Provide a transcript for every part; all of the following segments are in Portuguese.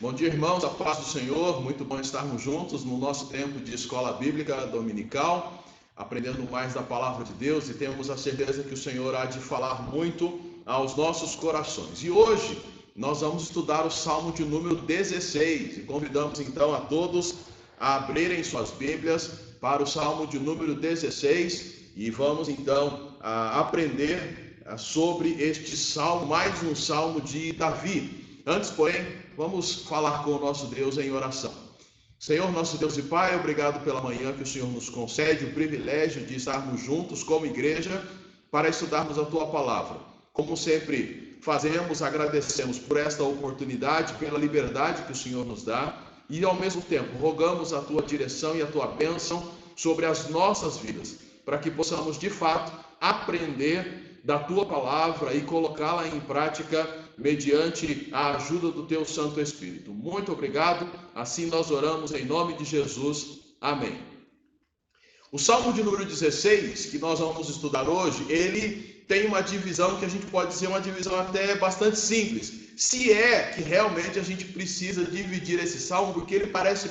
Bom dia, irmãos, a paz do Senhor. Muito bom estarmos juntos no nosso tempo de escola bíblica dominical, aprendendo mais da palavra de Deus, e temos a certeza que o Senhor há de falar muito aos nossos corações. E hoje nós vamos estudar o Salmo de número 16 e convidamos então a todos a abrirem suas Bíblias para o Salmo de número 16 e vamos então aprender sobre este salmo, mais um salmo de Davi. Antes, porém, vamos falar com o nosso Deus em oração. Senhor, nosso Deus e Pai, obrigado pela manhã que o Senhor nos concede o privilégio de estarmos juntos como igreja para estudarmos a Tua palavra. Como sempre fazemos, agradecemos por esta oportunidade, pela liberdade que o Senhor nos dá e, ao mesmo tempo, rogamos a Tua direção e a Tua bênção sobre as nossas vidas, para que possamos, de fato, aprender da Tua palavra e colocá-la em prática mediante a ajuda do Teu Santo Espírito. Muito obrigado, assim nós oramos em nome de Jesus. Amém. O Salmo de número 16, que nós vamos estudar hoje, ele tem uma divisão que a gente pode dizer uma divisão até bastante simples. Se é que realmente a gente precisa dividir esse Salmo, porque ele parece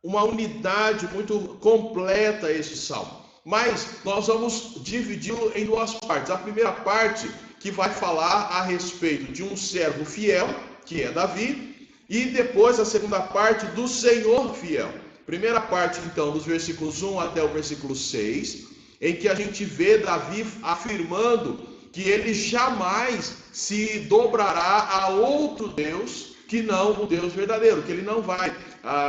uma unidade muito completa, esse Salmo. Mas nós vamos dividi-lo em duas partes. A primeira parte que vai falar a respeito de um servo fiel, que é Davi, e depois a segunda parte do Senhor fiel. Primeira parte, então, dos versículos 1 até o versículo 6, em que a gente vê Davi afirmando que ele jamais se dobrará a outro Deus que não o Deus verdadeiro, que ele não vai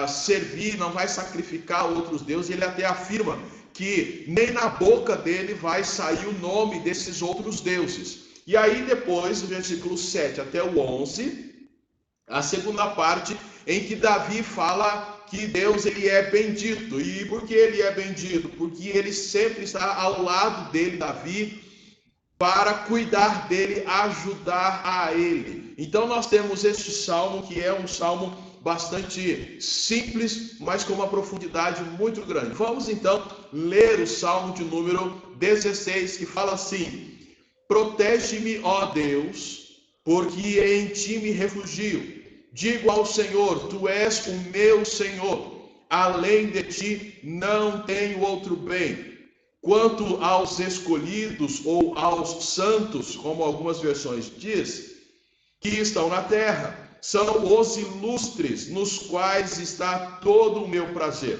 servir, não vai sacrificar outros deuses, e ele até afirma que nem na boca dele vai sair o nome desses outros deuses. E aí depois, do versículo 7 até o 11, a segunda parte em que Davi fala que Deus ele é bendito. E por que ele é bendito? Porque ele sempre está ao lado dele, Davi, para cuidar dele, ajudar a ele. Então nós temos este salmo, que é um salmo bastante simples, mas com uma profundidade muito grande. Vamos então ler o Salmo de número 16, que fala assim: protege-me, ó Deus, porque em ti me refugio. Digo ao Senhor, tu és o meu Senhor, além de ti não tenho outro bem. Quanto aos escolhidos ou aos santos, como algumas versões diz, que estão na terra, são os ilustres, nos quais está todo o meu prazer.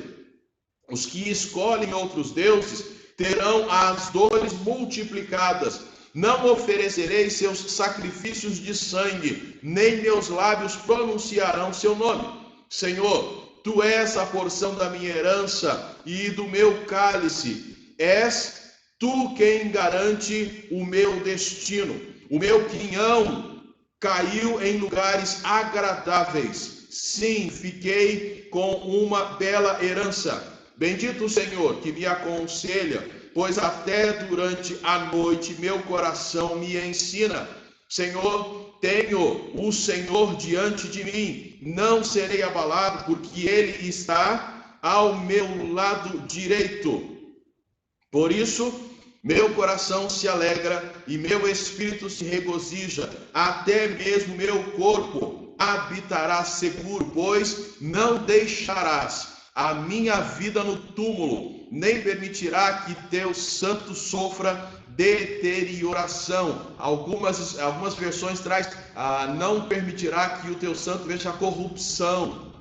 Os que escolhem outros deuses terão as dores multiplicadas. Não oferecerei seus sacrifícios de sangue, nem meus lábios pronunciarão seu nome. Senhor, tu és a porção da minha herança e do meu cálice. És tu quem garante o meu destino. O meu quinhão caiu em lugares agradáveis. Sim, fiquei com uma bela herança. Bendito o Senhor que me aconselha, pois até durante a noite meu coração me ensina. Senhor, tenho o Senhor diante de mim, não serei abalado, porque Ele está ao meu lado direito. Por isso, meu coração se alegra e meu espírito se regozija, até mesmo meu corpo habitará seguro, pois não deixarás a minha vida no túmulo, nem permitirá que teu santo sofra deterioração. Algumas versões traz, não permitirá que o teu santo veja corrupção.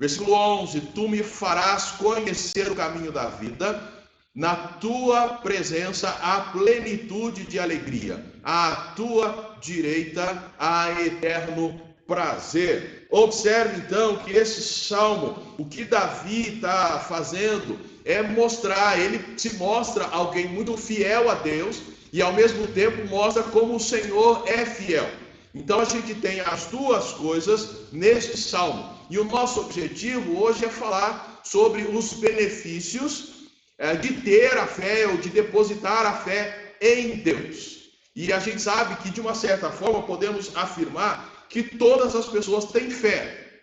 Versículo 11, tu me farás conhecer o caminho da vida, na tua presença há plenitude de alegria, à tua direita há eterno prazer. Observe então que esse salmo, o que Davi está fazendo é mostrar, ele se mostra alguém muito fiel a Deus e ao mesmo tempo mostra como o Senhor é fiel. Então a gente tem as duas coisas neste salmo. E o nosso objetivo hoje é falar sobre os benefícios de ter a fé ou de depositar a fé em Deus. E a gente sabe que de uma certa forma podemos afirmar que todas as pessoas têm fé.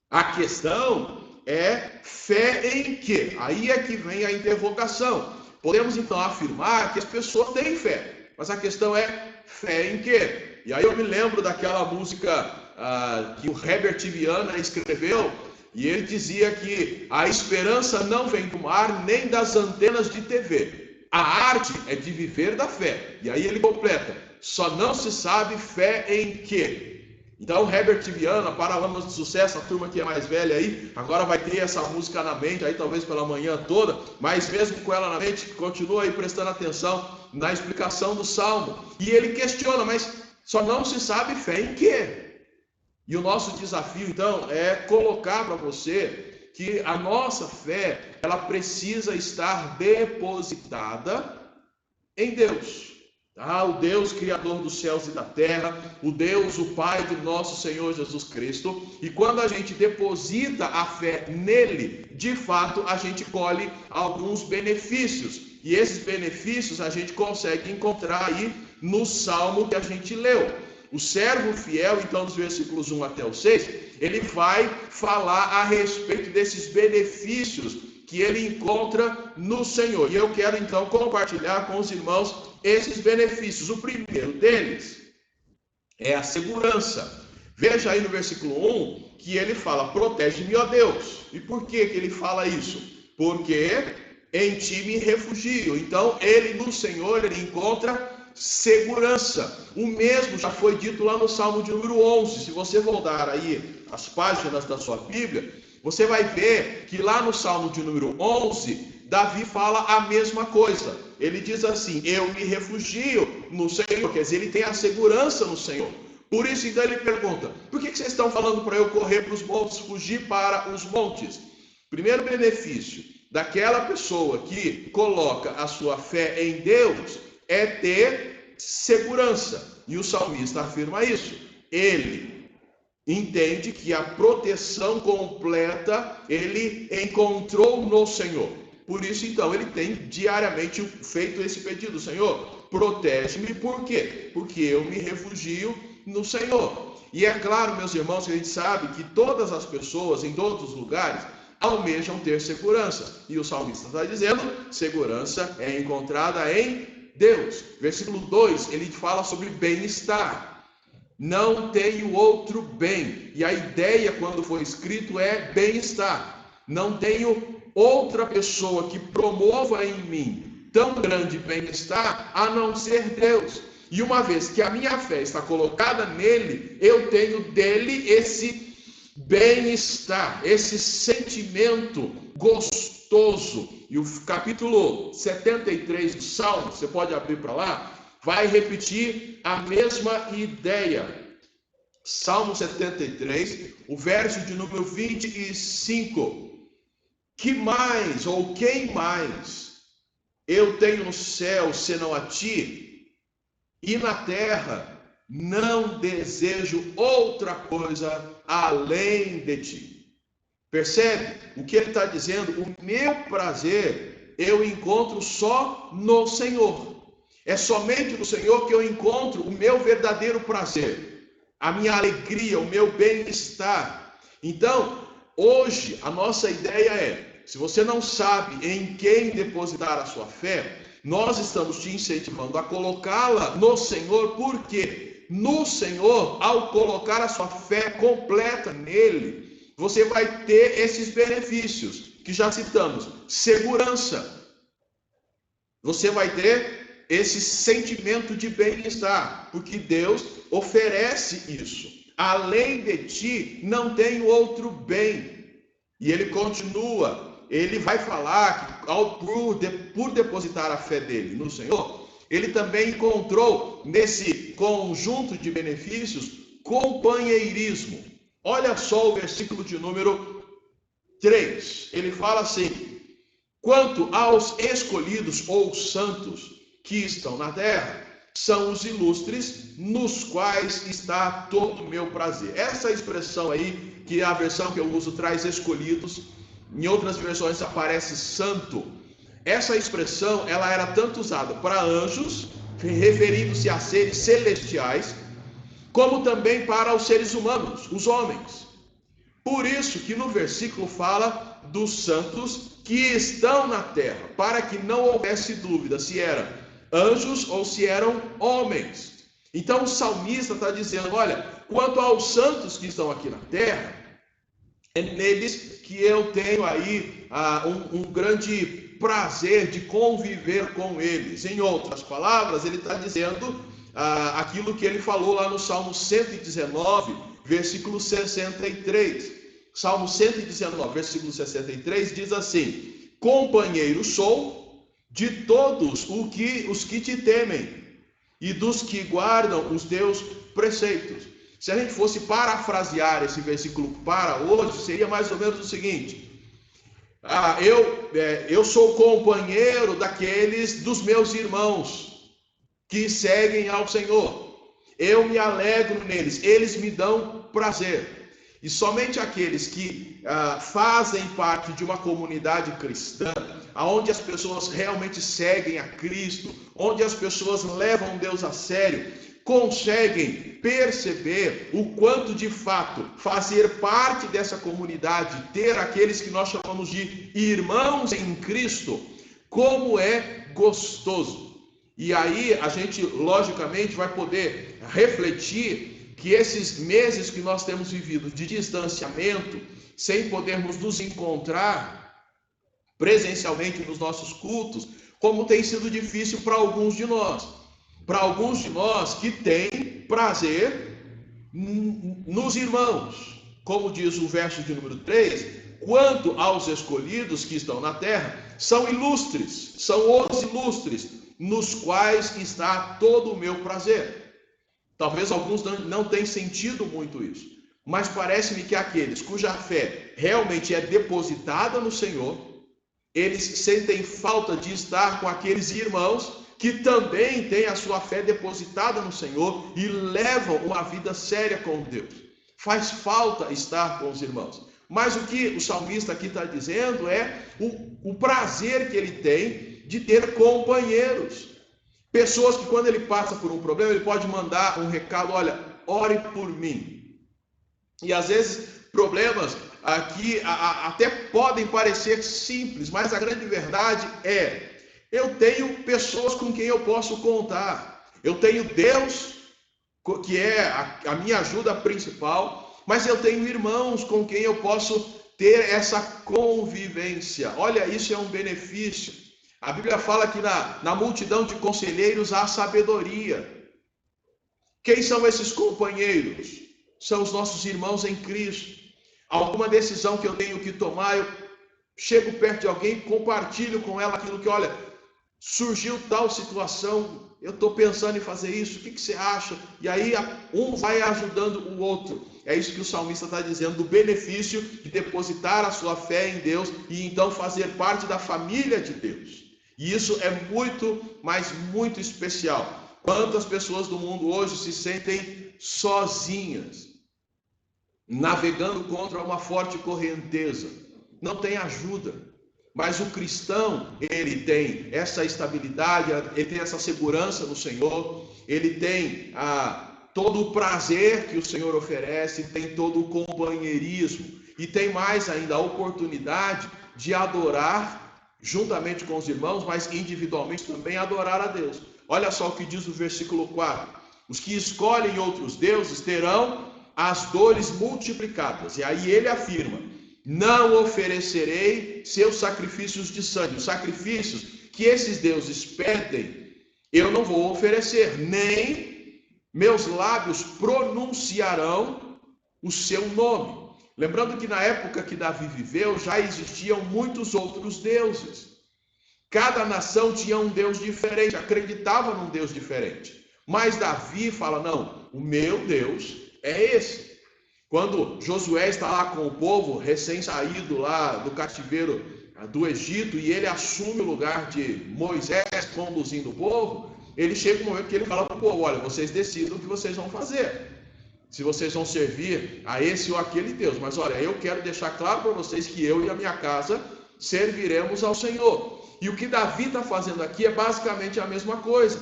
A questão é fé em quê? Aí é que vem a interrogação. Podemos então afirmar que as pessoas têm fé, mas a questão é fé em quê? E aí eu me lembro daquela música que o Herbert Viana escreveu, e ele dizia que a esperança não vem do mar nem das antenas de TV. A arte é de viver da fé. E aí ele completa: só não se sabe fé em quê? Então, Herbert Viana, Paralamas de Sucesso, a turma que é mais velha aí, agora vai ter essa música na mente, aí talvez pela manhã toda, mas mesmo com ela na mente, continua aí prestando atenção na explicação do Salmo. E ele questiona, mas só não se sabe fé em quê? E o nosso desafio, então, é colocar para você que a nossa fé, ela precisa estar depositada em Deus. O Deus Criador dos céus e da terra, o Deus, o Pai do nosso Senhor Jesus Cristo. E quando a gente deposita a fé nele, de fato, a gente colhe alguns benefícios. E esses benefícios a gente consegue encontrar aí no Salmo que a gente leu. O servo fiel, então, dos versículos 1 até o 6, ele vai falar a respeito desses benefícios que ele encontra no Senhor. E eu quero, então, compartilhar com os irmãos esses benefícios. O primeiro deles é a segurança. Veja aí no versículo 1 que ele fala: protege-me, ó Deus. E por que ele fala isso? Porque em ti me refugio. Então, ele no Senhor, ele encontra segurança. O mesmo já foi dito lá no Salmo de número 11. Se você voltar aí as páginas da sua Bíblia, você vai ver que lá no Salmo de número 11, Davi fala a mesma coisa. Ele diz assim: eu me refugio no Senhor. Quer dizer, ele tem a segurança no Senhor. Por isso, então, ele pergunta: por que vocês estão falando para eu correr para os montes, fugir para os montes? Primeiro benefício daquela pessoa que coloca a sua fé em Deus é ter segurança. E o salmista afirma isso. Ele entende que a proteção completa ele encontrou no Senhor. Por isso, então, ele tem diariamente feito esse pedido: Senhor, protege-me. Por quê? Porque eu me refugio no Senhor. E é claro, meus irmãos, que a gente sabe que todas as pessoas, em todos os lugares, almejam ter segurança. E o salmista está dizendo: segurança é encontrada em Deus. Versículo 2, ele fala sobre bem-estar. Não tenho outro bem. E a ideia, quando foi escrito, é bem-estar. Não tenho outra pessoa que promova em mim tão grande bem-estar a não ser Deus. E uma vez que a minha fé está colocada nele, eu tenho dele esse bem-estar, esse sentimento gostoso. E o capítulo 73 do Salmo, você pode abrir para lá, vai repetir a mesma ideia. Salmo 73, o verso de número 25. Que mais, ou quem mais eu tenho no céu, senão a ti? E na terra não desejo outra coisa além de ti. Percebe o que ele está dizendo? O meu prazer eu encontro só no Senhor. É somente no Senhor que eu encontro o meu verdadeiro prazer, a minha alegria, o meu bem-estar. Então, hoje, a nossa ideia é: se você não sabe em quem depositar a sua fé, nós estamos te incentivando a colocá-la no Senhor, porque no Senhor, ao colocar a sua fé completa nele, você vai ter esses benefícios que já citamos: segurança. Você vai ter esse sentimento de bem-estar, porque Deus oferece isso. Além de ti, não tenho outro bem. E ele continua, ele vai falar que por depositar a fé dele no Senhor, ele também encontrou nesse conjunto de benefícios companheirismo. Olha só o versículo de número 3. Ele fala assim: quanto aos escolhidos ou santos que estão na terra, são os ilustres, nos quais está todo o meu prazer. Essa expressão aí, que é a versão que eu uso, traz escolhidos, em outras versões aparece santo. Essa expressão, ela era tanto usada para anjos, referindo-se a seres celestiais, como também para os seres humanos, os homens. Por isso que no versículo fala dos santos que estão na terra, para que não houvesse dúvida se eram anjos ou se eram homens. Então o salmista está dizendo, olha, quanto aos santos que estão aqui na terra, é neles que eu tenho aí um grande prazer de conviver com eles. Em outras palavras, ele está dizendo aquilo que ele falou lá no Salmo 119, versículo 63. Salmo 119, versículo 63 diz assim: companheiro sou de todos os que te temem e dos que guardam os teus preceitos. Se a gente fosse parafrasear esse versículo para hoje, seria mais ou menos o seguinte: eu sou companheiro dos meus irmãos que seguem ao Senhor. Eu me alegro neles, eles me dão prazer. E somente aqueles que fazem parte de uma comunidade cristã, onde as pessoas realmente seguem a Cristo, onde as pessoas levam Deus a sério, conseguem perceber o quanto de fato fazer parte dessa comunidade, ter aqueles que nós chamamos de irmãos em Cristo, como é gostoso. E aí a gente logicamente vai poder refletir que esses meses que nós temos vivido de distanciamento, sem podermos nos encontrar presencialmente nos nossos cultos, como tem sido difícil para alguns de nós. Para alguns de nós que têm prazer nos irmãos. Como diz o verso de número 3, quanto aos escolhidos que estão na terra, são ilustres, são os ilustres, nos quais está todo o meu prazer. Talvez alguns não tenham sentido muito isso, mas parece-me que aqueles cuja fé realmente é depositada no Senhor, eles sentem falta de estar com aqueles irmãos que também têm a sua fé depositada no Senhor e levam uma vida séria com Deus. Faz falta estar com os irmãos. Mas o que o salmista aqui está dizendo é o prazer que ele tem de ter companheiros. Pessoas que quando ele passa por um problema, ele pode mandar um recado, olha, ore por mim. E às vezes problemas aqui até podem parecer simples, mas a grande verdade é: eu tenho pessoas com quem eu posso contar. Eu tenho Deus, que é a minha ajuda principal, mas eu tenho irmãos com quem eu posso ter essa convivência. Olha, isso é um benefício. A Bíblia fala que na multidão de conselheiros há sabedoria. Quem são esses companheiros? São os nossos irmãos em Cristo. Alguma decisão que eu tenho que tomar, eu chego perto de alguém, compartilho com ela aquilo que, olha, surgiu tal situação, eu estou pensando em fazer isso, o que você acha? E aí um vai ajudando o outro. É isso que o salmista está dizendo, do benefício de depositar a sua fé em Deus e então fazer parte da família de Deus. E isso é muito, mas muito especial. Quantas pessoas do mundo hoje se sentem sozinhas, navegando contra uma forte correnteza, não tem ajuda. Mas o cristão, ele tem essa estabilidade, ele tem essa segurança no Senhor, ele tem todo o prazer que o Senhor oferece, tem todo o companheirismo e tem mais ainda a oportunidade de adorar juntamente com os irmãos, mas individualmente também adorar a Deus. Olha só o que diz o versículo 4: os que escolhem outros deuses terão as dores multiplicadas. E aí ele afirma: não oferecerei seus sacrifícios de sangue. Os sacrifícios que esses deuses pedem, eu não vou oferecer, nem meus lábios pronunciarão o seu nome. Lembrando que na época que Davi viveu, já existiam muitos outros deuses. Cada nação tinha um Deus diferente, acreditava num Deus diferente. Mas Davi fala: não, o meu Deus é esse. Quando Josué está lá com o povo, recém-saído lá do cativeiro do Egito, e ele assume o lugar de Moisés conduzindo o povo, ele chega um momento que ele fala para o povo: olha, vocês decidam o que vocês vão fazer. Se vocês vão servir a esse ou aquele Deus. Mas olha, eu quero deixar claro para vocês que eu e a minha casa serviremos ao Senhor. E o que Davi está fazendo aqui é basicamente a mesma coisa.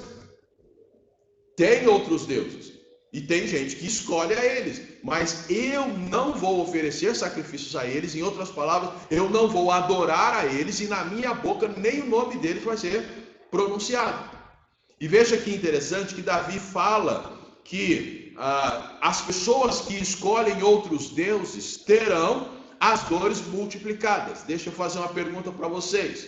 Tem outros deuses. E tem gente que escolhe a eles, mas eu não vou oferecer sacrifícios a eles. Em outras palavras, eu não vou adorar a eles e na minha boca nem o nome deles vai ser pronunciado. E veja que interessante que Davi fala que as pessoas que escolhem outros deuses terão as dores multiplicadas. Deixa eu fazer uma pergunta para vocês.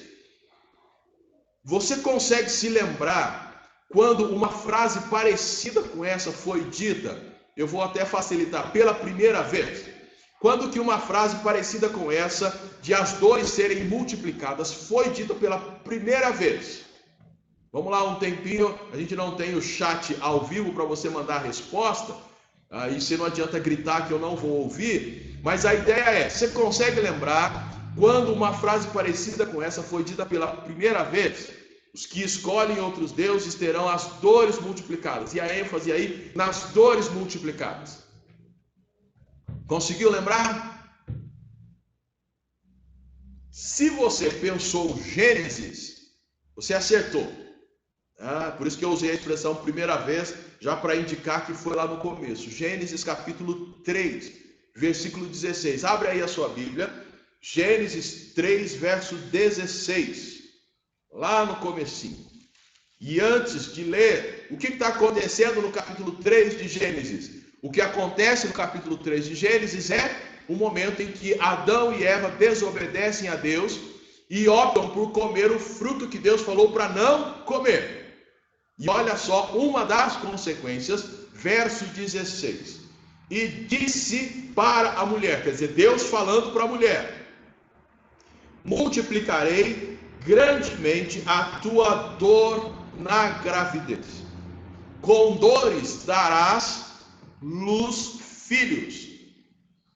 Você consegue se lembrar quando uma frase parecida com essa foi dita? Eu vou até facilitar, pela primeira vez. Quando que uma frase parecida com essa, de as dores serem multiplicadas, foi dita pela primeira vez? Vamos lá, um tempinho, a gente não tem o chat ao vivo para você mandar a resposta, aí você não adianta gritar que eu não vou ouvir, mas a ideia é, você consegue lembrar quando uma frase parecida com essa foi dita pela primeira vez? Os que escolhem outros deuses terão as dores multiplicadas, e a ênfase aí nas dores multiplicadas. Conseguiu lembrar? Se você pensou Gênesis, você acertou. Por isso que eu usei a expressão primeira vez, já para indicar que foi lá no começo. Gênesis capítulo 3, versículo 16. Abre aí a sua Bíblia. Gênesis 3, verso 16. Lá no comecinho. E antes de ler, o que está acontecendo no capítulo 3 de Gênesis? O que acontece no capítulo 3 de Gênesis é o momento em que Adão e Eva desobedecem a Deus e optam por comer o fruto que Deus falou para não comer. E olha só uma das consequências, verso 16. E disse para a mulher, quer dizer, Deus falando para a mulher: multiplicarei grandemente a tua dor na gravidez. Com dores darás luz filhos.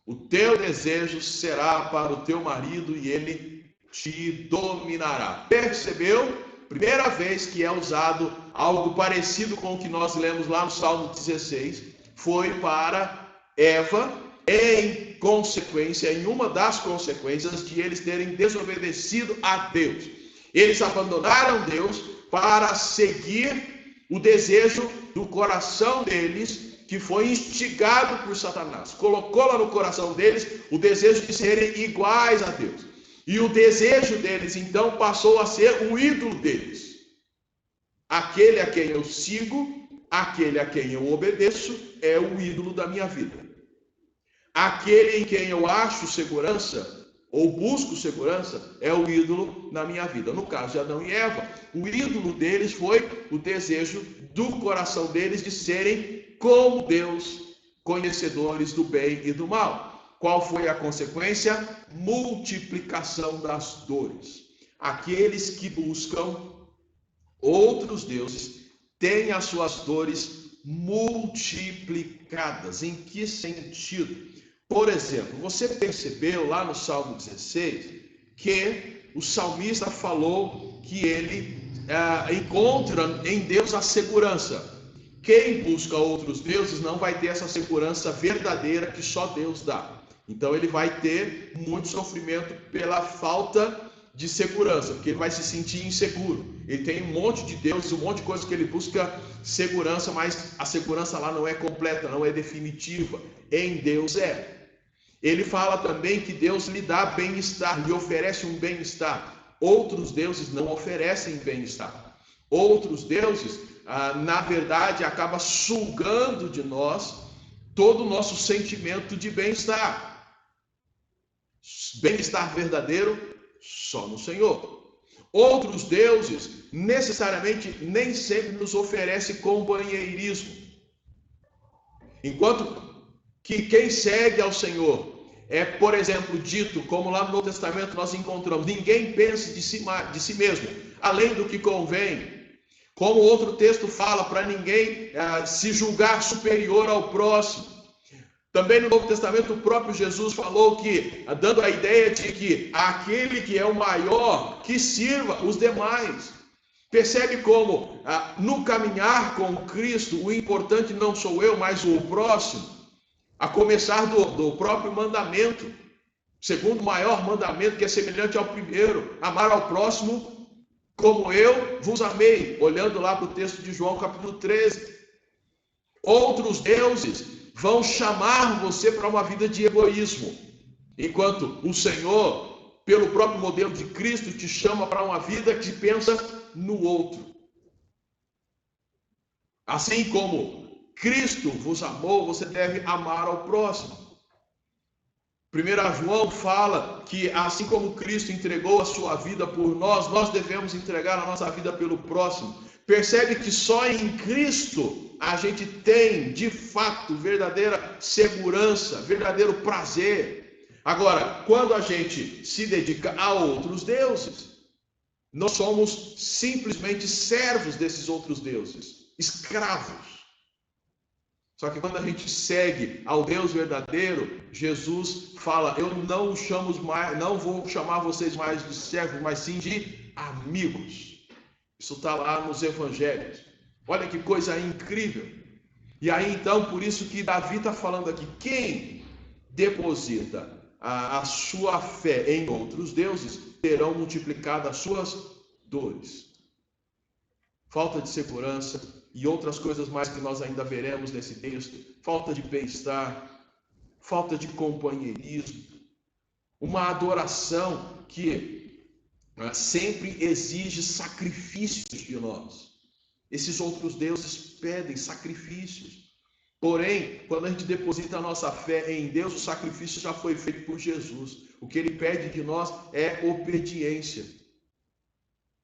O teu desejo será para o teu marido e ele te dominará. Percebeu? Primeira vez que é usado algo parecido com o que nós lemos lá no Salmo 16, foi para Eva, em consequência, em uma das consequências de eles terem desobedecido a Deus. Eles abandonaram Deus para seguir o desejo do coração deles, que foi instigado por Satanás. Colocou lá no coração deles o desejo de serem iguais a Deus. E o desejo deles, então, passou a ser o ídolo deles. Aquele a quem eu sigo, aquele a quem eu obedeço, é o ídolo da minha vida. Aquele em quem eu acho segurança, ou busco segurança, é o ídolo na minha vida. No caso de Adão e Eva, o ídolo deles foi o desejo do coração deles de serem como Deus, conhecedores do bem e do mal. Qual foi a consequência? Multiplicação das dores. Aqueles que buscam outros deuses têm as suas dores multiplicadas. Em que sentido? Por exemplo, você percebeu lá no Salmo 16 que o salmista falou que ele encontra em Deus a segurança. Quem busca outros deuses não vai ter essa segurança verdadeira que só Deus dá. Então ele vai ter muito sofrimento pela falta de segurança, porque ele vai se sentir inseguro. Ele tem um monte de deuses, um monte de coisas que ele busca segurança, mas a segurança lá não é completa, não é definitiva. Em Deus é. Ele fala também que Deus lhe dá bem-estar, lhe oferece um bem-estar. Outros deuses não oferecem bem-estar. Outros deuses, na verdade, acabam sugando de nós todo o nosso sentimento de bem-estar. Bem-estar verdadeiro só no Senhor. Outros deuses necessariamente nem sempre nos oferecem companheirismo. Enquanto que quem segue ao Senhor é, por exemplo, dito, como lá no Novo Testamento nós encontramos, ninguém pense de si mesmo, além do que convém. Como outro texto fala, para ninguém se julgar superior ao próximo. Também no Novo Testamento o próprio Jesus falou que, dando a ideia de que aquele que é o maior, que sirva os demais. Percebe como no caminhar com Cristo, o importante não sou eu, mas o próximo. A começar do próprio mandamento, segundo maior mandamento, que é semelhante ao primeiro, amar ao próximo como eu vos amei. Olhando lá para o texto de João capítulo 13. Outros deuses vão chamar você para uma vida de egoísmo, enquanto o Senhor, pelo próprio modelo de Cristo, te chama para uma vida que pensa no outro. Assim como Cristo vos amou, você deve amar ao próximo. 1 João fala que assim como Cristo entregou a sua vida por nós, nós devemos entregar a nossa vida pelo próximo. Percebe que só em Cristo a gente tem, de fato, verdadeira segurança, verdadeiro prazer. Agora, quando a gente se dedica a outros deuses, nós somos simplesmente servos desses outros deuses, escravos. Só que quando a gente segue ao Deus verdadeiro, Jesus fala: eu não vou chamar vocês mais de servos, mas sim de amigos. Isso está lá nos evangelhos. Olha que coisa incrível. E aí então, por isso que Davi está falando aqui, quem deposita a sua fé em outros deuses, terão multiplicado as suas dores. Falta de segurança e outras coisas mais que nós ainda veremos nesse texto, falta de bem-estar, falta de companheirismo, uma adoração que sempre exige sacrifícios de nós. Esses outros deuses pedem sacrifícios. Porém, quando a gente deposita a nossa fé em Deus, o sacrifício já foi feito por Jesus. O que Ele pede de nós é obediência.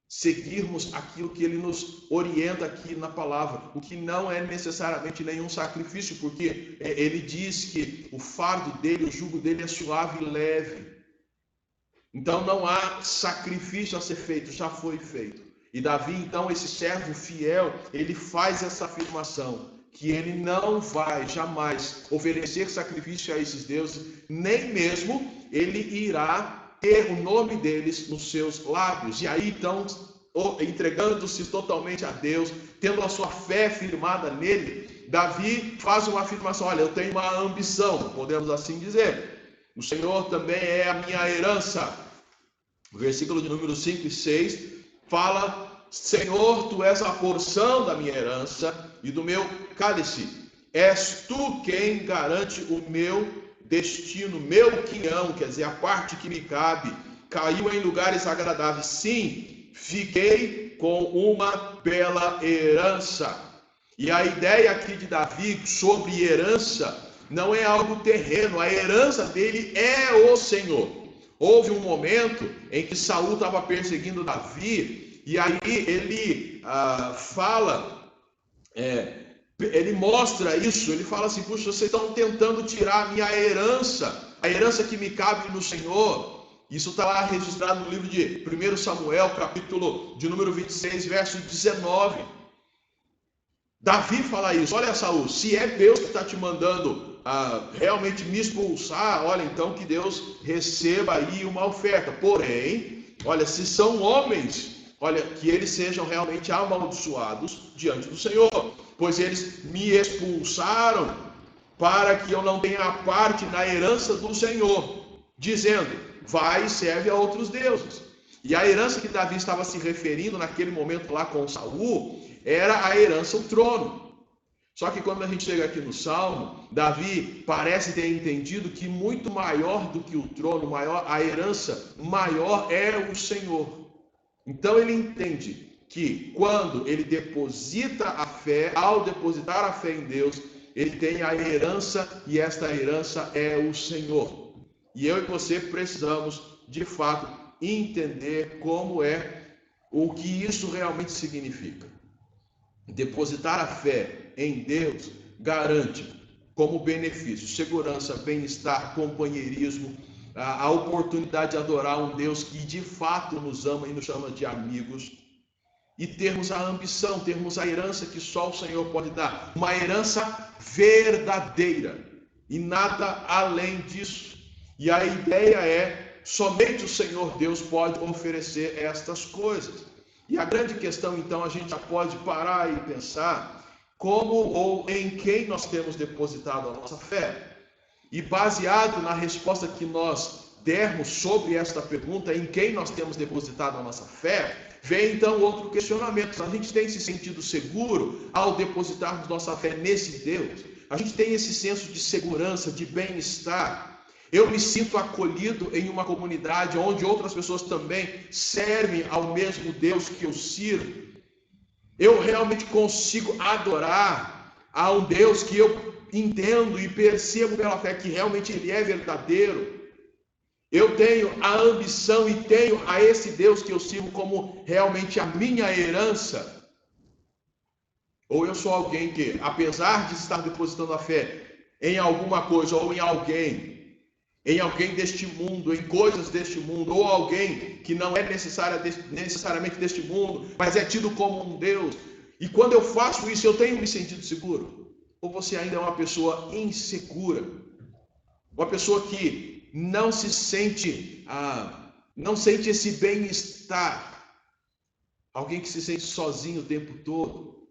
Seguirmos aquilo que Ele nos orienta aqui na palavra, o que não é necessariamente nenhum sacrifício, porque Ele diz que o fardo dele, o jugo dele é suave e leve. Então não há sacrifício a ser feito, já foi feito. E Davi, então, esse servo fiel, ele faz essa afirmação, que ele não vai jamais oferecer sacrifício a esses deuses, nem mesmo ele irá ter o nome deles nos seus lábios. E aí, então, entregando-se totalmente a Deus, tendo a sua fé firmada nele, Davi faz uma afirmação: olha, eu tenho uma ambição, podemos assim dizer. O Senhor também é a minha herança. O versículo de número 5 e 6 fala: Senhor, tu és a porção da minha herança e do meu cálice. És tu quem garante o meu destino, meu quinhão, quer dizer, a parte que me cabe, caiu em lugares agradáveis. Sim, fiquei com uma bela herança. E a ideia aqui de Davi sobre herança não é algo terreno, a herança dele é o Senhor. Houve um momento em que Saul estava perseguindo Davi, e aí ele ele mostra isso, ele fala assim: puxa, vocês estão tentando tirar a minha herança, a herança que me cabe no Senhor. Isso está lá registrado no livro de 1 Samuel, capítulo de número 26, verso 19. Davi fala isso: olha, Saul, se é Deus que está te mandando realmente me expulsar, olha, então que Deus receba aí uma oferta. Porém, olha, se são homens, olha, que eles sejam realmente amaldiçoados diante do Senhor, pois eles me expulsaram para que eu não tenha parte na herança do Senhor, dizendo: vai e serve a outros deuses. E a herança que Davi estava se referindo naquele momento lá com Saul era a herança, o trono. Só que quando a gente chega aqui no Salmo, Davi parece ter entendido que muito maior do que o trono, a herança maior é o Senhor. Então ele entende que quando ele deposita a fé, ao depositar a fé em Deus, ele tem a herança, e esta herança é o Senhor. E eu e você precisamos, de fato, entender o que isso realmente significa. Depositar a fé em Deus garante como benefício segurança, bem-estar, companheirismo, a oportunidade de adorar um Deus que de fato nos ama e nos chama de amigos, e termos a ambição, termos a herança que só o Senhor pode dar, uma herança verdadeira e nada além disso. E a ideia é: somente o Senhor Deus pode oferecer estas coisas. E a grande questão, então, a gente já pode parar e pensar como ou em quem nós temos depositado a nossa fé. E baseado na resposta que nós dermos sobre esta pergunta, em quem nós temos depositado a nossa fé, vem então outro questionamento: a gente tem se sentido seguro ao depositarmos nossa fé nesse Deus? A gente tem esse senso de segurança, de bem-estar? Eu me sinto acolhido em uma comunidade onde outras pessoas também servem ao mesmo Deus que eu sirvo? Eu realmente consigo adorar a um Deus que eu entendo e percebo pela fé que realmente Ele é verdadeiro. Eu tenho a ambição e tenho a esse Deus que eu sirvo como realmente a minha herança. Ou eu sou alguém que, apesar de estar depositando a fé em alguma coisa ou em alguém deste mundo, em coisas deste mundo, ou alguém que não é necessariamente deste mundo, mas é tido como um Deus, e quando eu faço isso, eu tenho me sentido seguro? Ou você ainda é uma pessoa insegura? Uma pessoa que não se sente, não sente esse bem-estar? Alguém que se sente sozinho o tempo todo?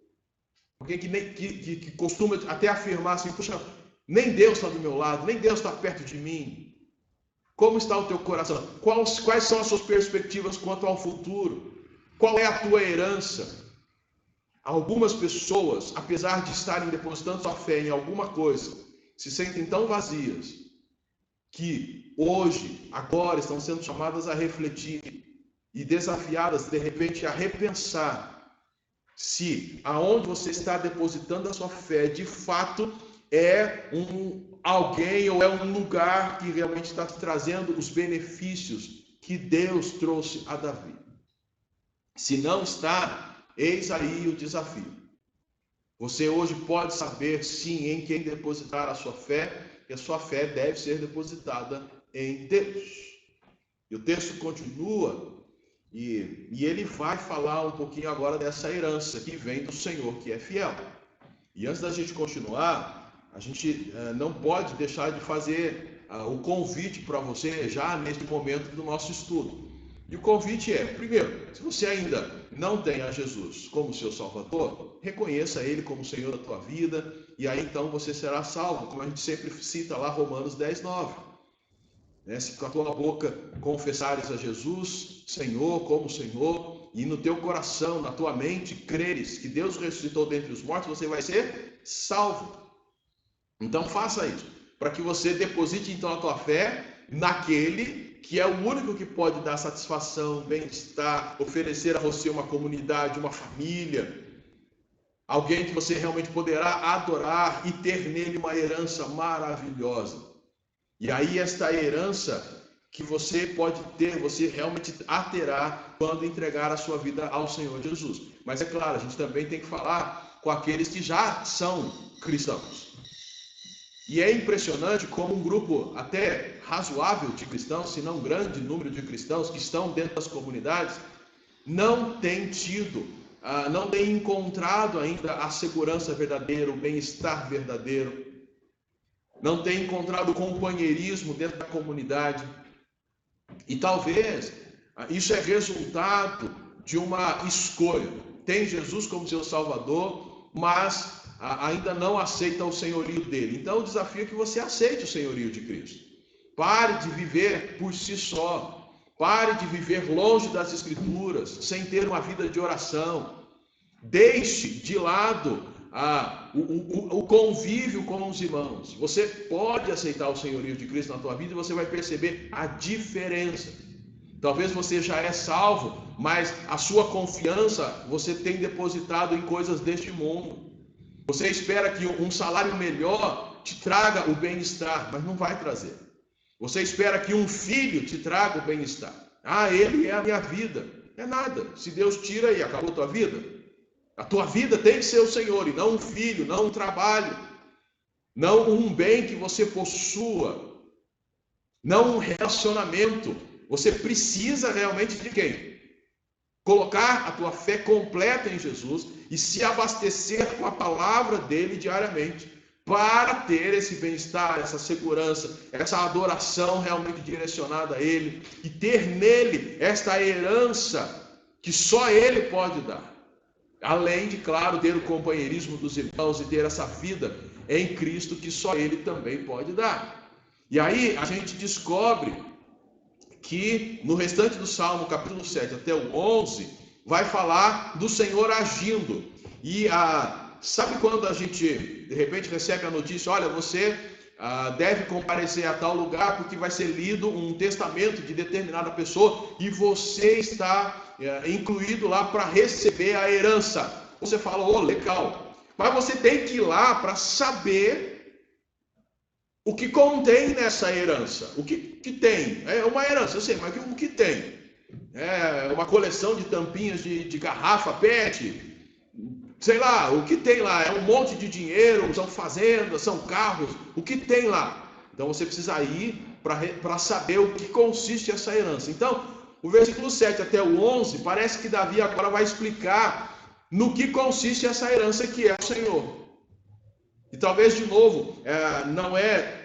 Alguém que costuma até afirmar assim, puxa, nem Deus está do meu lado, nem Deus está perto de mim. Como está o teu coração? Quais são as suas perspectivas quanto ao futuro? Qual é a tua herança? Algumas pessoas, apesar de estarem depositando sua fé em alguma coisa, se sentem tão vazias que hoje, agora, estão sendo chamadas a refletir e desafiadas, de repente, a repensar se aonde você está depositando a sua fé, de fato, é alguém ou é um lugar que realmente está te trazendo os benefícios que Deus trouxe a Davi. Se não está, eis aí o desafio. Você hoje pode saber, sim, em quem depositar a sua fé, e a sua fé deve ser depositada em Deus. E o texto continua, e ele vai falar um pouquinho agora dessa herança que vem do Senhor, que é fiel. E antes da gente continuar, a gente não pode deixar de fazer o convite para você já neste momento do nosso estudo. E o convite é, primeiro, se você ainda não tem a Jesus como seu Salvador, reconheça Ele como Senhor da tua vida, e aí então você será salvo, como a gente sempre cita lá Romanos 10:9. Se com a tua boca confessares a Jesus, Senhor, como Senhor, e no teu coração, na tua mente, creres que Deus ressuscitou dentre os mortos, você vai ser salvo. Então faça isso, para que você deposite então a tua fé naquele que é o único que pode dar satisfação, bem-estar, oferecer a você uma comunidade, uma família, alguém que você realmente poderá adorar e ter nele uma herança maravilhosa. E aí esta herança que você pode ter, você realmente a terá quando entregar a sua vida ao Senhor Jesus. Mas é claro, a gente também tem que falar com aqueles que já são cristãos. E é impressionante como um grupo até razoável de cristãos, se não um grande número de cristãos que estão dentro das comunidades, não tem tido, não tem encontrado ainda a segurança verdadeira, o bem-estar verdadeiro, não tem encontrado o companheirismo dentro da comunidade. E talvez isso é resultado de uma escolha. Tem Jesus como seu Salvador, mas ainda não aceita o senhorio dele. Então o desafio é que você aceite o senhorio de Cristo. Pare de viver por si só. Pare de viver longe das Escrituras, sem ter uma vida de oração. Deixe de lado o convívio com os irmãos. Você pode aceitar o senhorio de Cristo na tua vida e você vai perceber a diferença. Talvez você já é salvo, mas a sua confiança você tem depositado em coisas deste mundo. Você espera que um salário melhor te traga o bem-estar, mas não vai trazer. Você espera que um filho te traga o bem-estar. Ele é a minha vida. É nada. Se Deus tira e acabou a tua vida. A tua vida tem que ser o Senhor, e não um filho, não um trabalho, não um bem que você possua, não um relacionamento. Você precisa realmente de quem? Colocar a tua fé completa em Jesus e se abastecer com a palavra dele diariamente para ter esse bem-estar, essa segurança, essa adoração realmente direcionada a ele e ter nele esta herança que só ele pode dar. Além de, claro, ter o companheirismo dos irmãos e ter essa vida em Cristo que só ele também pode dar. E aí a gente descobre que no restante do Salmo, capítulo 7 até o 11, vai falar do Senhor agindo. E sabe quando a gente, de repente, recebe a notícia, olha, você deve comparecer a tal lugar porque vai ser lido um testamento de determinada pessoa e você está incluído lá para receber a herança. Você fala, legal. Mas você tem que ir lá para saber o que contém nessa herança. O que tem? É uma herança, eu sei, mas o que tem? É uma coleção de tampinhas de garrafa PET, sei lá, o que tem lá? É um monte de dinheiro, são fazendas, são carros, o que tem lá? Então você precisa ir para saber o que consiste essa herança. Então, o versículo 7 até o 11, parece que Davi agora vai explicar no que consiste essa herança que é o Senhor. E talvez, de novo, não é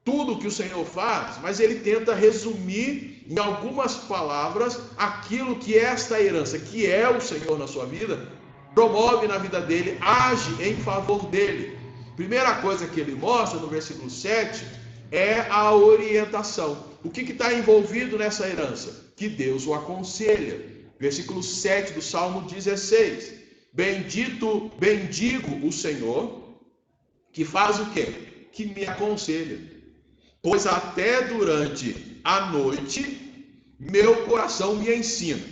tudo que o Senhor faz, mas ele tenta resumir em algumas palavras aquilo que é esta herança, que é o Senhor na sua vida, promove na vida dele, age em favor dele. Primeira coisa que ele mostra no versículo 7 é a orientação. O que está envolvido nessa herança? Que Deus o aconselha. Versículo 7 do Salmo 16. Bendigo o Senhor, que faz o quê? Que me aconselha. Pois até durante a noite, meu coração me ensina.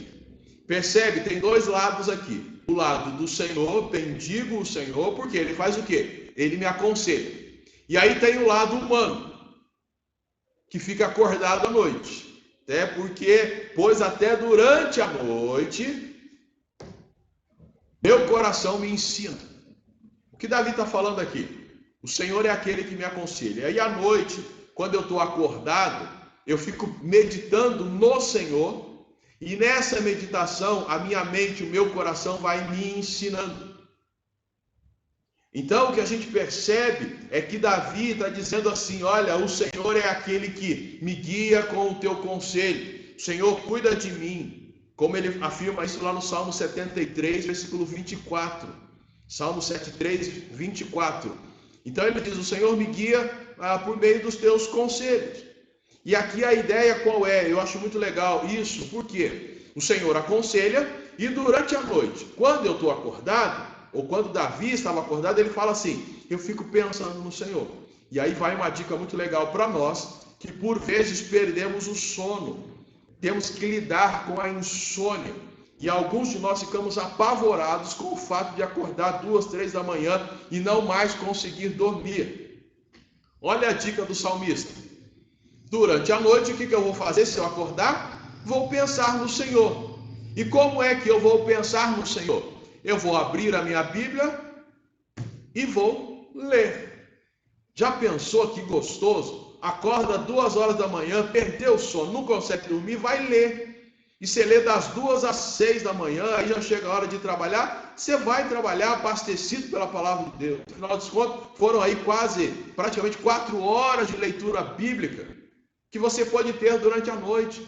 Percebe? Tem dois lados aqui. O lado do Senhor, bendigo o Senhor, porque ele faz o quê? Ele me aconselha. E aí tem o lado humano, que fica acordado à noite. Pois até durante a noite, meu coração me ensina. O que Davi está falando aqui? O Senhor é aquele que me aconselha. E aí à noite, quando eu estou acordado, eu fico meditando no Senhor, e nessa meditação, a minha mente, o meu coração vai me ensinando. Então, o que a gente percebe é que Davi está dizendo assim, olha, o Senhor é aquele que me guia com o teu conselho. O Senhor cuida de mim, como ele afirma isso lá no Salmo 73, versículo 24. Salmo 73, 24. Então ele diz, o Senhor me guia por meio dos teus conselhos. E aqui a ideia qual é? Eu acho muito legal isso, porque o Senhor aconselha e durante a noite, quando eu estou acordado, ou quando Davi estava acordado, ele fala assim, eu fico pensando no Senhor. E aí vai uma dica muito legal para nós, que por vezes perdemos o sono, temos que lidar com a insônia. E alguns de nós ficamos apavorados com o fato de acordar 2, 3 da manhã e não mais conseguir dormir. Olha a dica do salmista. Durante a noite, o que eu vou fazer se eu acordar? Vou pensar no Senhor. E como é que eu vou pensar no Senhor? Eu vou abrir a minha Bíblia e vou ler. Já pensou que gostoso? Acorda 2 horas da manhã, perdeu o sono, não consegue dormir, vai ler. E você lê das 2 às 6 da manhã, aí já chega a hora de trabalhar, você vai trabalhar abastecido pela palavra de Deus. Afinal de contas, foram aí praticamente 4 horas de leitura bíblica que você pode ter durante a noite.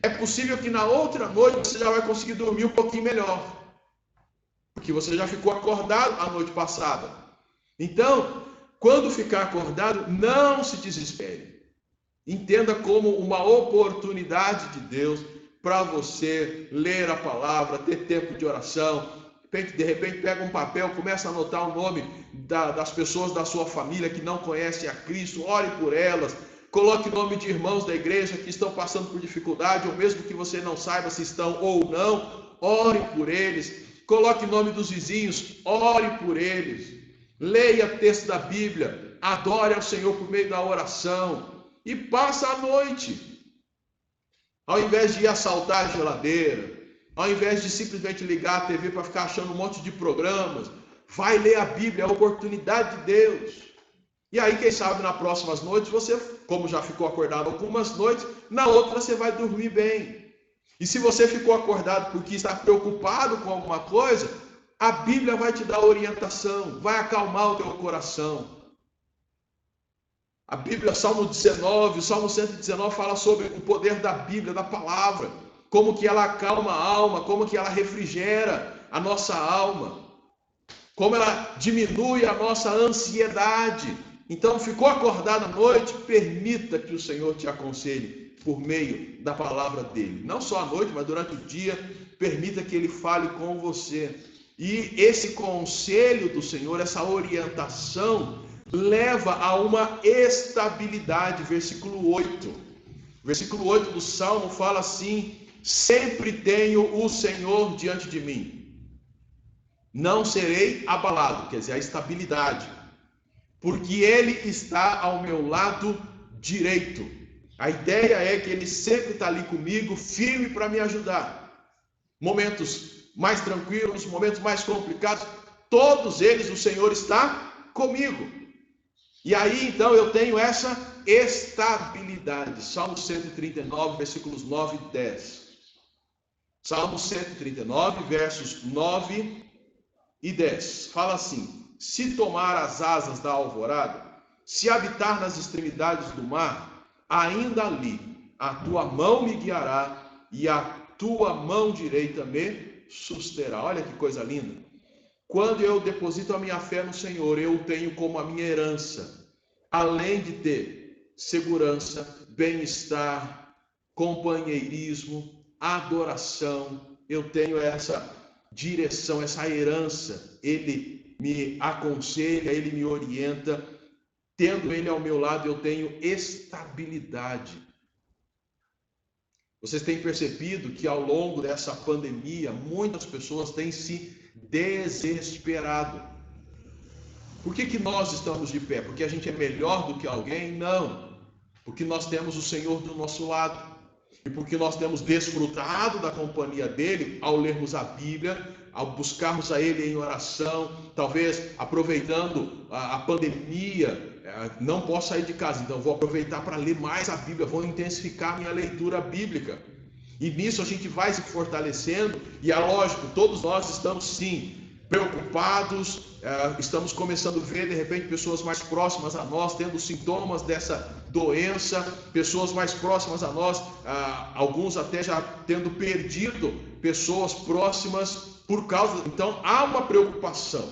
É possível que na outra noite você já vai conseguir dormir um pouquinho melhor, porque você já ficou acordado a noite passada. Então, quando ficar acordado, não se desespere. Entenda como uma oportunidade de Deus para você ler a palavra, ter tempo de oração. De repente pega um papel, começa a anotar o nome das pessoas da sua família que não conhecem a Cristo, ore por elas. Coloque o nome de irmãos da igreja que estão passando por dificuldade, ou mesmo que você não saiba se estão ou não, ore por eles. Coloque o nome dos vizinhos, ore por eles. Leia texto da Bíblia, adore ao Senhor por meio da oração e passa a noite. Ao invés de ir assaltar a geladeira, ao invés de simplesmente ligar a TV para ficar achando um monte de programas, vai ler a Bíblia, é a oportunidade de Deus. E aí, quem sabe, nas próximas noites, você, como já ficou acordado algumas noites, na outra você vai dormir bem. E se você ficou acordado porque está preocupado com alguma coisa, a Bíblia vai te dar orientação, vai acalmar o teu coração. A Bíblia, Salmo 19, o Salmo 119 fala sobre o poder da Bíblia, da palavra, como que ela acalma a alma, como que ela refrigera a nossa alma, como ela diminui a nossa ansiedade. Então, ficou acordado à noite, permita que o Senhor te aconselhe por meio da palavra dele. Não só à noite, mas durante o dia, permita que ele fale com você. E esse conselho do Senhor, essa orientação, leva a uma estabilidade. Versículo 8. Versículo 8 do Salmo fala assim: sempre tenho o Senhor diante de mim. Não serei abalado, quer dizer, a estabilidade, porque Ele está ao meu lado direito. A ideia é que Ele sempre está ali comigo, firme para me ajudar. Momentos mais tranquilos, momentos mais complicados, todos eles o Senhor está comigo. E aí então eu tenho essa estabilidade. Salmo 139, versículos 9 e 10. Salmo 139, versos 9 e 10. Fala assim: se tomar as asas da alvorada, se habitar nas extremidades do mar, ainda ali a tua mão me guiará e a tua mão direita me susterá. Olha que coisa linda. Quando eu deposito a minha fé no Senhor, eu tenho como a minha herança, além de ter segurança, bem-estar, companheirismo, adoração, eu tenho essa direção, essa herança. Ele me aconselha, ele me orienta. Tendo ele ao meu lado, eu tenho estabilidade. Vocês têm percebido que ao longo dessa pandemia, muitas pessoas têm se desesperado. Por que nós estamos de pé? Porque a gente é melhor do que alguém? Não. Porque nós temos o Senhor do nosso lado. E porque nós temos desfrutado da companhia dele ao lermos a Bíblia, ao buscarmos a ele em oração, talvez aproveitando a pandemia, não posso sair de casa, então vou aproveitar para ler mais a Bíblia, vou intensificar minha leitura bíblica. E nisso a gente vai se fortalecendo, e é lógico, todos nós estamos sim preocupados, estamos começando a ver de repente pessoas mais próximas a nós tendo sintomas dessa doença, pessoas mais próximas a nós, alguns até já tendo perdido pessoas próximas por causa. Então há uma preocupação,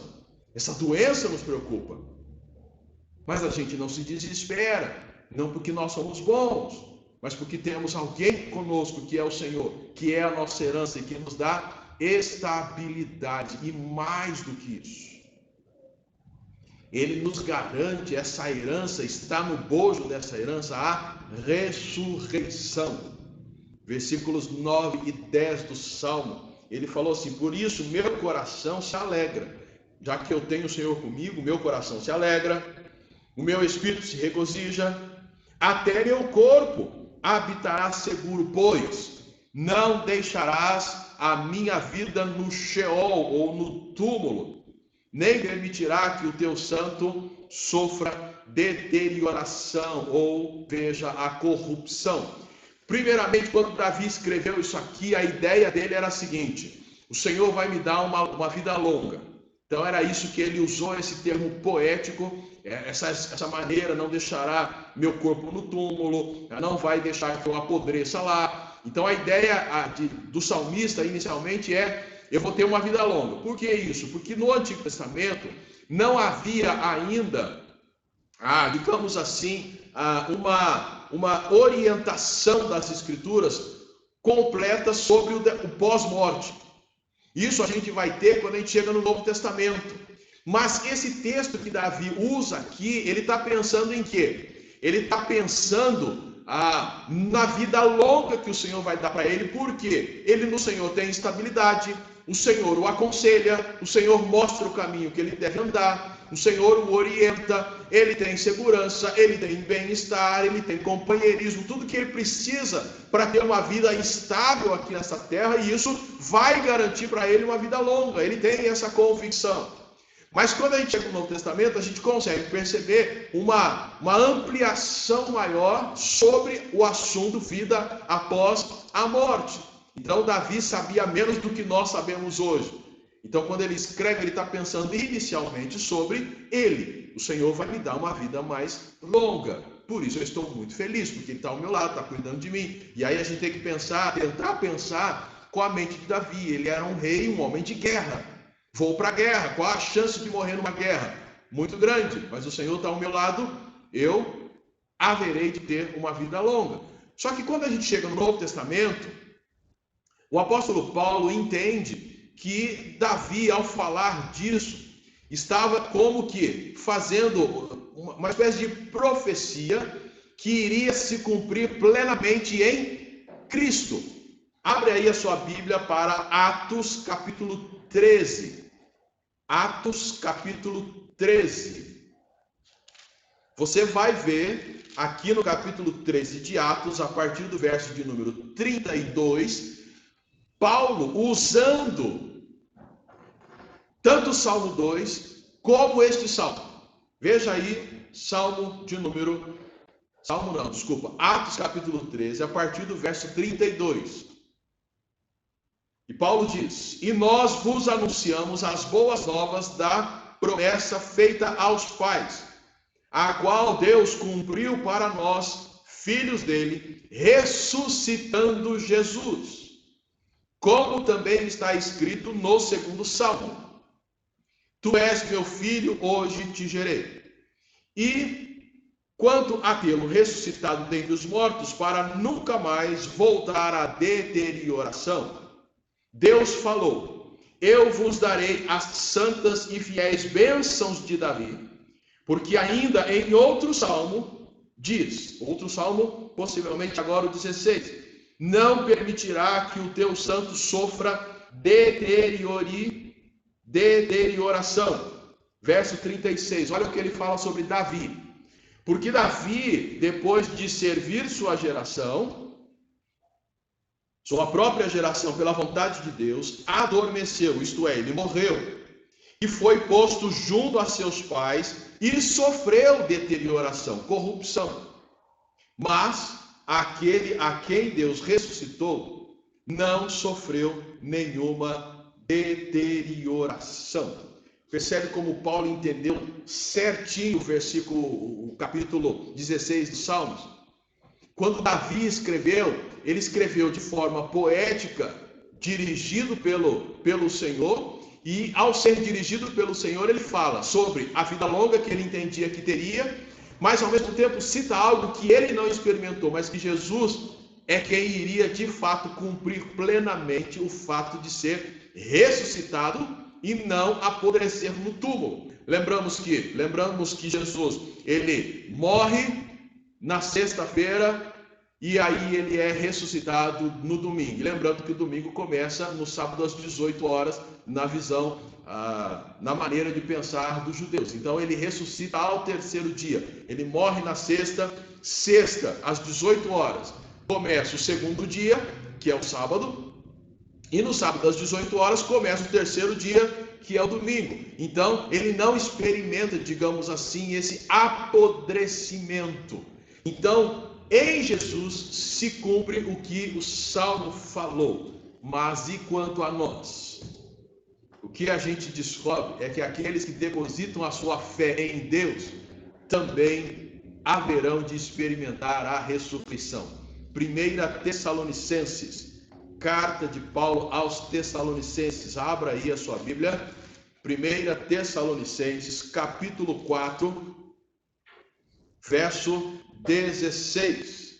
essa doença nos preocupa, mas a gente não se desespera, não porque nós somos bons, mas porque temos alguém conosco que é o Senhor, que é a nossa herança e que nos dá estabilidade. E mais do que isso, ele nos garante essa herança, está no bojo dessa herança a ressurreição. Versículos 9 e 10 do Salmo, ele falou assim: por isso meu coração se alegra, já que eu tenho o Senhor comigo, meu coração se alegra, o meu espírito se regozija, até meu corpo habitará seguro, pois não deixarás a minha vida no Sheol ou no túmulo, nem permitirá que o teu santo sofra deterioração ou veja a corrupção. Primeiramente, quando Davi escreveu isso aqui, a ideia dele era a seguinte: o Senhor vai me dar uma vida longa. Então era isso que ele usou, esse termo poético, essa maneira: não deixará meu corpo no túmulo, não vai deixar que eu apodreça lá. Então a ideia do salmista inicialmente é: eu vou ter uma vida longa. Por que isso? Porque no Antigo Testamento não havia ainda, digamos assim, uma orientação das Escrituras completa sobre o pós-morte. Isso a gente vai ter quando a gente chega no Novo Testamento. Mas esse texto que Davi usa aqui, ele está pensando em quê? Ele está pensando na vida longa que o Senhor vai dar para ele, porque ele no Senhor tem estabilidade, o Senhor o aconselha, o Senhor mostra o caminho que ele deve andar, o Senhor o orienta, ele tem segurança, ele tem bem-estar, ele tem companheirismo, tudo que ele precisa para ter uma vida estável aqui nessa terra, e isso vai garantir para ele uma vida longa, ele tem essa convicção. Mas quando a gente chega no Novo Testamento, a gente consegue perceber uma ampliação maior sobre o assunto vida após a morte. Então Davi sabia menos do que nós sabemos hoje. Então quando ele escreve, ele está pensando inicialmente sobre ele. O Senhor vai me dar uma vida mais longa. Por isso eu estou muito feliz, porque ele está ao meu lado, está cuidando de mim. E aí a gente tem que tentar pensar com a mente de Davi. Ele era um rei, um homem de guerra. Vou para a guerra, qual a chance de morrer numa guerra? Muito grande, mas o Senhor está ao meu lado, eu haverei de ter uma vida longa. Só que quando a gente chega no Novo Testamento, o apóstolo Paulo entende que Davi, ao falar disso, estava como que fazendo uma espécie de profecia que iria se cumprir plenamente em Cristo. Abre aí a sua Bíblia para Atos capítulo 13. Atos capítulo 13. Você vai ver aqui no capítulo 13 de Atos, a partir do verso de número 32, Paulo usando tanto o Salmo 2 como este Salmo. Veja aí, Atos capítulo 13, a partir do verso 32. E Paulo diz: E nós vos anunciamos as boas novas da promessa feita aos pais, a qual Deus cumpriu para nós, filhos dele, ressuscitando Jesus, como também está escrito no segundo Salmo: Tu és meu filho, hoje te gerei. E quanto a tê-lo ressuscitado dentre os mortos, para nunca mais voltar à deterioração, Deus falou: Eu vos darei as santas e fiéis bênçãos de Davi, porque ainda em outro salmo diz, outro salmo, possivelmente agora o 16, não permitirá que o teu santo sofra deterioração. Verso 36, olha o que ele fala sobre Davi. Porque Davi, depois de servir sua geração, sua própria geração, pela vontade de Deus, adormeceu, isto é, ele morreu, e foi posto junto a seus pais, e sofreu deterioração, corrupção. Mas aquele a quem Deus ressuscitou, não sofreu nenhuma deterioração. Percebe como Paulo entendeu certinho o capítulo 16 dos Salmos? Quando Davi escreveu, ele escreveu de forma poética, dirigido pelo Senhor, e ao ser dirigido pelo Senhor, ele fala sobre a vida longa que ele entendia que teria, mas ao mesmo tempo cita algo que ele não experimentou, mas que Jesus é quem iria de fato cumprir plenamente o fato de ser ressuscitado e não apodrecer no túmulo. Lembramos que Jesus, ele morre na sexta-feira e aí ele é ressuscitado no domingo. E lembrando que o domingo começa no sábado às 18 horas, na visão, na maneira de pensar dos judeus. Então ele ressuscita ao terceiro dia. Ele morre na sexta às 18 horas. Começa o segundo dia, que é o sábado. E no sábado às 18 horas começa o terceiro dia, que é o domingo. Então, ele não experimenta, digamos assim, esse apodrecimento. Então, em Jesus se cumpre o que o Salmo falou. Mas e quanto a nós? O que a gente descobre é que aqueles que depositam a sua fé em Deus também haverão de experimentar a ressurreição. 1 Tessalonicenses, carta de Paulo aos Tessalonicenses. Abra aí a sua Bíblia. 1 Tessalonicenses, capítulo 4, verso 16.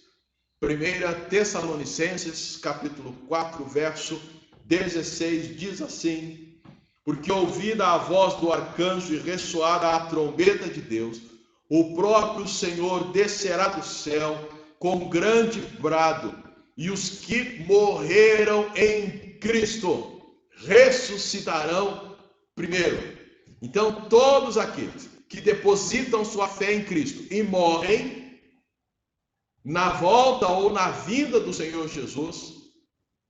1 Tessalonicenses, capítulo 4, verso 16, diz assim: Porque ouvida a voz do arcanjo e ressoada a trombeta de Deus, o próprio Senhor descerá do céu com grande brado, e os que morreram em Cristo ressuscitarão primeiro. Então, todos aqueles que depositam sua fé em Cristo e morrem, na volta ou na vinda do Senhor Jesus,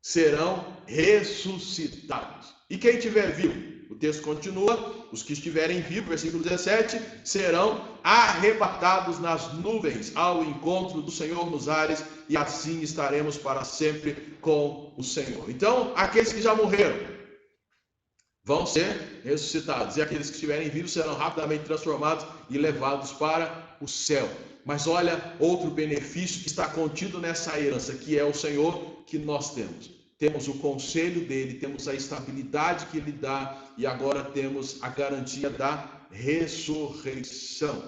serão ressuscitados. E quem estiver vivo? O texto continua: os que estiverem vivos, versículo 17, serão arrebatados nas nuvens ao encontro do Senhor nos ares, e assim estaremos para sempre com o Senhor. Então, aqueles que já morreram vão ser ressuscitados, e aqueles que estiverem vivos serão rapidamente transformados e levados para o céu. Mas olha outro benefício que está contido nessa herança, que é o Senhor que nós temos. Temos o conselho dele, temos a estabilidade que ele dá, e agora temos a garantia da ressurreição,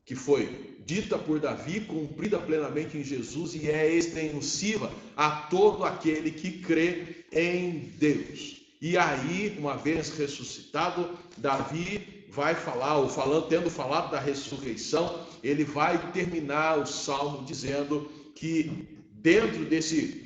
que foi dita por Davi, cumprida plenamente em Jesus, e é extensiva a todo aquele que crê em Deus. E aí, uma vez ressuscitado, Davi vai falar, tendo falado da ressurreição, ele vai terminar o salmo dizendo que dentro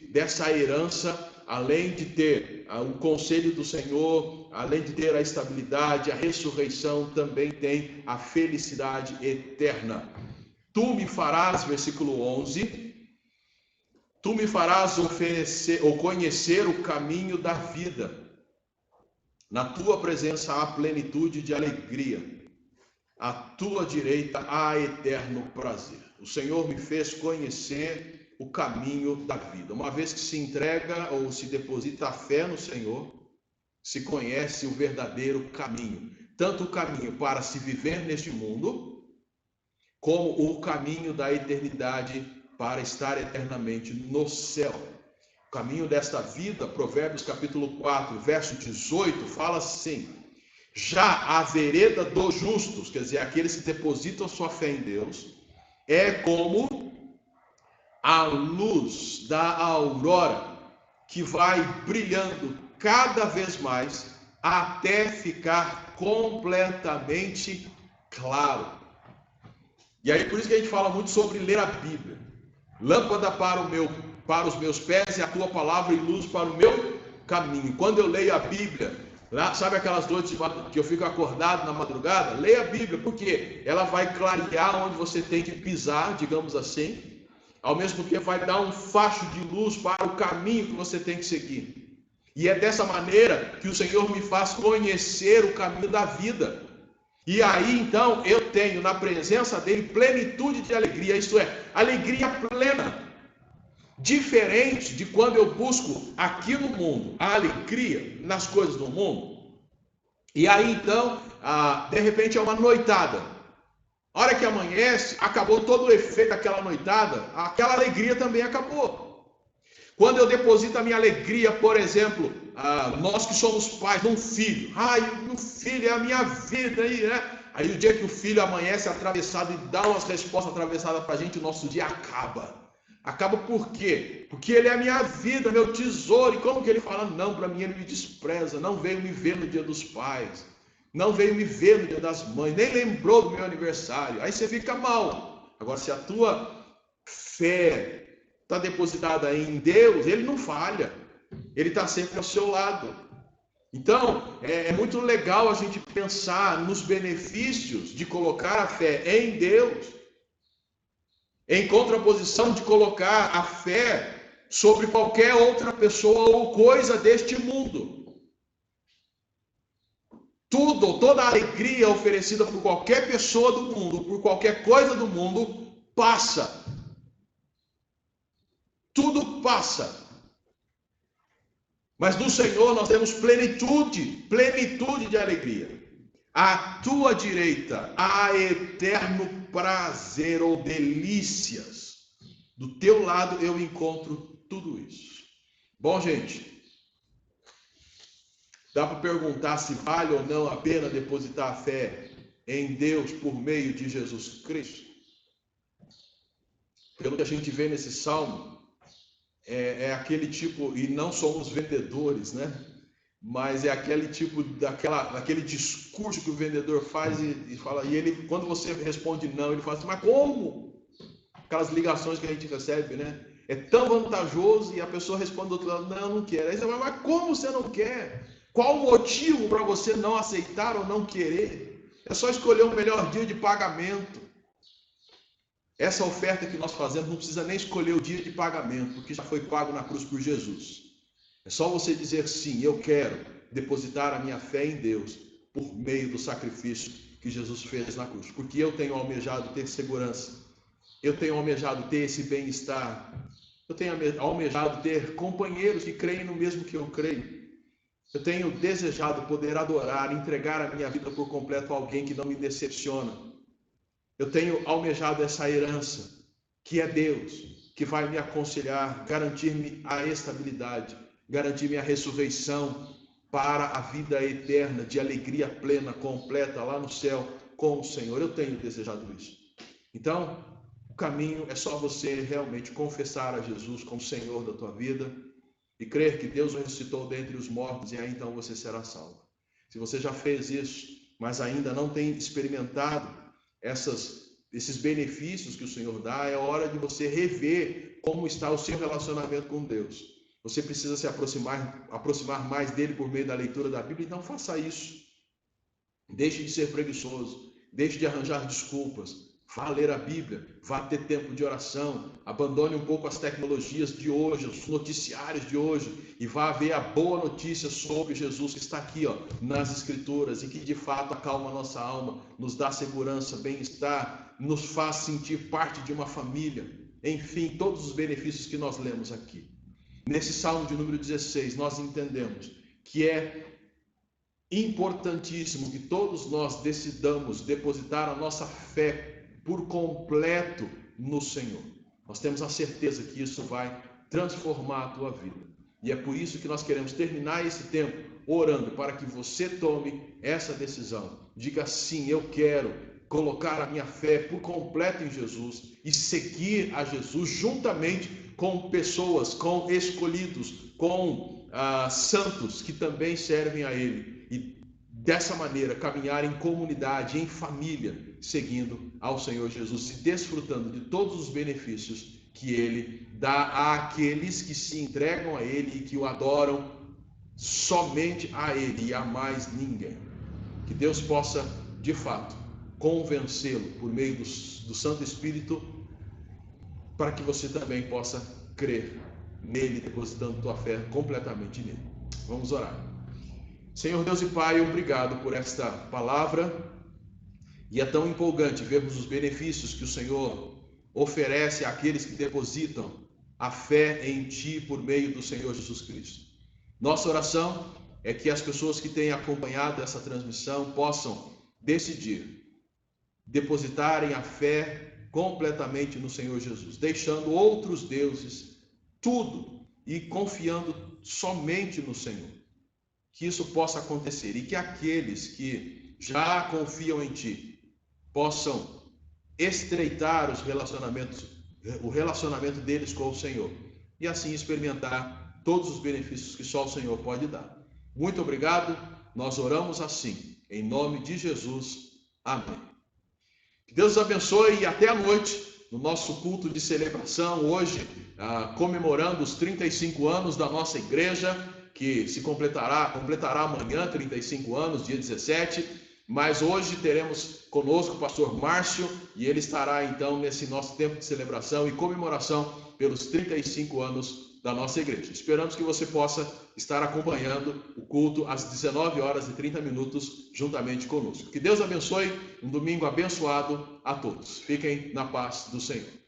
dessa herança, além de ter o conselho do Senhor, além de ter a estabilidade, a ressurreição também tem a felicidade eterna. Tu me farás, versículo 11, tu me farás oferecer ou conhecer o caminho da vida. Na tua presença há plenitude de alegria. À tua direita há eterno prazer. O Senhor me fez conhecer o caminho da vida. Uma vez que se entrega ou se deposita a fé no Senhor, se conhece o verdadeiro caminho. Tanto o caminho para se viver neste mundo, como o caminho da eternidade para estar eternamente no céu. O caminho desta vida, Provérbios capítulo 4, verso 18, fala assim: já a vereda dos justos, quer dizer, aqueles que depositam sua fé em Deus, é como a luz da aurora, que vai brilhando cada vez mais, até ficar completamente claro. E aí por isso que a gente fala muito sobre ler a Bíblia. Lâmpada para os meus pés e a tua palavra e luz para o meu caminho. Quando eu leio a Bíblia, sabe aquelas noites que eu fico acordado na madrugada? Leia a Bíblia, porque ela vai clarear onde você tem que pisar, digamos assim, ao mesmo tempo vai dar um facho de luz para o caminho que você tem que seguir. E é dessa maneira que o Senhor me faz conhecer o caminho da vida. E aí então eu tenho na presença dele plenitude de alegria, isto é, alegria plena. Diferente de quando eu busco aqui no mundo a alegria nas coisas do mundo. E aí então, de repente é uma noitada. A hora que amanhece, acabou todo o efeito daquela noitada, aquela alegria também acabou. Quando eu deposito a minha alegria, por exemplo, nós que somos pais de um filho, o filho é a minha vida aí, né? Aí o dia que o filho amanhece atravessado e dá umas respostas atravessadas para a gente, o nosso dia acaba. Acaba por quê? Porque ele é a minha vida, meu tesouro. E como que ele fala não para mim? Ele me despreza, não veio me ver no dia dos pais, não veio me ver no dia das mães, nem lembrou do meu aniversário. Aí você fica mal. Agora, se a tua fé está depositada em Deus, ele não falha. Ele está sempre ao seu lado. Então, é muito legal a gente pensar nos benefícios de colocar a fé em Deus, em contraposição de colocar a fé sobre qualquer outra pessoa ou coisa deste mundo. Toda a alegria oferecida por qualquer pessoa do mundo, por qualquer coisa do mundo, passa. Tudo passa. Mas no Senhor nós temos plenitude de alegria. À tua direita há eterno prazer ou delícias. Do teu lado eu encontro tudo isso. Bom, gente, dá para perguntar se vale ou não a pena depositar a fé em Deus por meio de Jesus Cristo? Pelo que a gente vê nesse salmo, é aquele tipo, e não somos vendedores, né? Mas é aquele tipo, daquele discurso que o vendedor faz e fala, e ele, quando você responde não, ele fala assim, mas como? Aquelas ligações que a gente recebe, né? É tão vantajoso e a pessoa responde do outro lado, não quero. Aí você fala, mas como você não quer? Qual o motivo para você não aceitar ou não querer? É só escolher o melhor dia de pagamento. Essa oferta que nós fazemos não precisa nem escolher o dia de pagamento, porque já foi pago na cruz por Jesus. É só você dizer sim, eu quero depositar a minha fé em Deus por meio do sacrifício que Jesus fez na cruz. Porque eu tenho almejado ter segurança, eu tenho almejado ter esse bem-estar, eu tenho almejado ter companheiros que creem no mesmo que eu creio. Eu tenho desejado poder adorar, entregar a minha vida por completo a alguém que não me decepciona. Eu tenho almejado essa herança, que é Deus, que vai me aconselhar, garantir-me a estabilidade, garantir-me a ressurreição para a vida eterna, de alegria plena, completa, lá no céu, com o Senhor. Eu tenho desejado isso. Então, o caminho é só você realmente confessar a Jesus como Senhor da tua vida e crer que Deus o ressuscitou dentre os mortos, e aí então você será salvo. Se você já fez isso, mas ainda não tem experimentado esses benefícios que o Senhor dá, é hora de você rever como está o seu relacionamento com Deus. Você precisa se aproximar mais dele por meio da leitura da Bíblia, então faça isso. Deixe de ser preguiçoso, deixe de arranjar desculpas. Vá ler a Bíblia, vá ter tempo de oração, abandone um pouco as tecnologias de hoje, os noticiários de hoje, e vá ver a boa notícia sobre Jesus que está aqui, nas Escrituras, e que de fato acalma a nossa alma, nos dá segurança, bem-estar, nos faz sentir parte de uma família. Enfim, todos os benefícios que nós lemos aqui. Nesse Salmo de número 16, nós entendemos que é importantíssimo que todos nós decidamos depositar a nossa fé por completo no Senhor. Nós temos a certeza que isso vai transformar a tua vida. E é por isso que nós queremos terminar esse tempo orando para que você tome essa decisão. Diga sim, eu quero colocar a minha fé por completo em Jesus e seguir a Jesus juntamente com pessoas, com escolhidos, com santos que também servem a Ele. E dessa maneira caminhar em comunidade, em família, seguindo ao Senhor Jesus e desfrutando de todos os benefícios que Ele dá àqueles que se entregam a Ele e que o adoram somente a Ele e a mais ninguém. Que Deus possa, de fato, convencê-lo por meio do Santo Espírito, para que você também possa crer nele, depositando tua fé completamente nele. Vamos orar. Senhor Deus e Pai, obrigado por esta palavra, e é tão empolgante vermos os benefícios que o Senhor oferece àqueles que depositam a fé em Ti por meio do Senhor Jesus Cristo. Nossa oração é que as pessoas que têm acompanhado essa transmissão possam decidir depositarem a fé completamente no Senhor Jesus, deixando outros deuses, tudo, e confiando somente no Senhor. Que isso possa acontecer e que aqueles que já confiam em Ti possam estreitar o relacionamento deles com o Senhor e assim experimentar todos os benefícios que só o Senhor pode dar. Muito obrigado, nós oramos assim, em nome de Jesus. Amém. Que Deus os abençoe e até a noite no nosso culto de celebração, hoje comemorando os 35 anos da nossa igreja, que se completará amanhã, 35 anos, dia 17, mas hoje teremos conosco o pastor Márcio, e ele estará então nesse nosso tempo de celebração e comemoração pelos 35 anos da nossa igreja. Esperamos que você possa estar acompanhando o culto às 19h30 juntamente conosco. Que Deus abençoe, um domingo abençoado a todos. Fiquem na paz do Senhor.